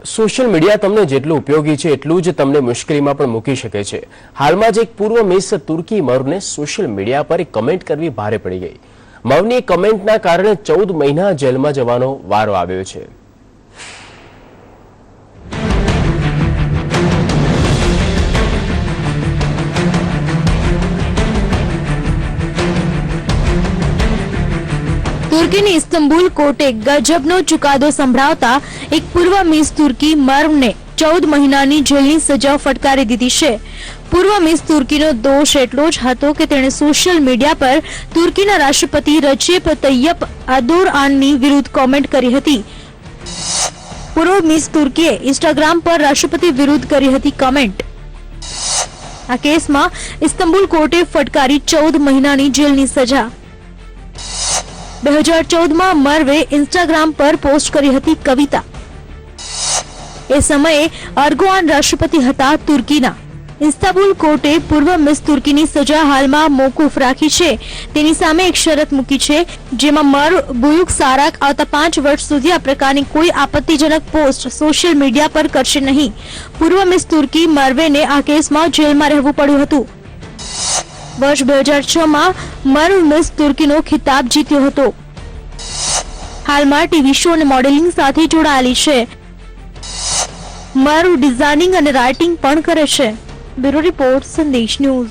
Social media તમને જેટલું ઉપયોગી છે એટલું જ તમને મુશ્કેલીમાં પણ મૂકી શકે છે। હાલમાં જ એક પૂર્વ મિસ તુર્કી મર્વને સોશિયલ મીડિયા પર એક કમેન્ટ કરવી ભારે પડી ગઈ। મર્વની કમેન્ટના કારણે 14 મહિના જેલમાં જવાનો વારો આવ્યો છે। तुर्की इस्तांबुल कोर्टे गजबनो चुकादो संभळावता एक पूर्व मिस तुर्की मर्वने 14 महीनानी जेलनी सजा फटकारी दीधी छे। पूर्व मिस तुर्कीनो दोष एटलो ज हतो के तेणे सोशियल मीडिया पर तुर्कीना राष्ट्रपति रजेप तय्यप एर्दोगाननी विरुद्ध कमेंट करी हती। पूर्व मिस तुर्कीए इंस्टाग्राम पर राष्ट्रपति विरुद्ध करी हती कमेंट। आ केसमां इस्तांबुल कोर्टे फटकारी 14 महीनानी जेलनी सजा। 2014 में मर्वे इंस्टाग्राम पर पोस्ट करी हती कविता। ए समये एर्दोगान राष्ट्रपति हता तुर्कीना। इस्तांबुल कोर्टे पूर्व मिस तुर्कीनी सजा हालमां मोकूफ राखी छे। तेनी सामे एक शरत मूकी छे जेमां मर्व बुयुक साराक आवता 5 वर्ष सुधी आ प्रकारनी कोई आपत्तिजनक पोस्ट सोशियल मीडिया पर करशे नहीं। पूर्व मिस तुर्की मर्वेने आ केसमां जेलमां रहेवुं पड्युं हतुं। वर्ष 2006 में मर्व मिस तुर्कीनो खिताब जीत्यो हतो। हालमां टीवी शो अने मॉडलिंग साथे जोड़ाયેલી છે। मर्व डिजाइनिंग अने राइटिंग पण करे છે। ब्यूरो रिपोर्ट संदेश न्यूज।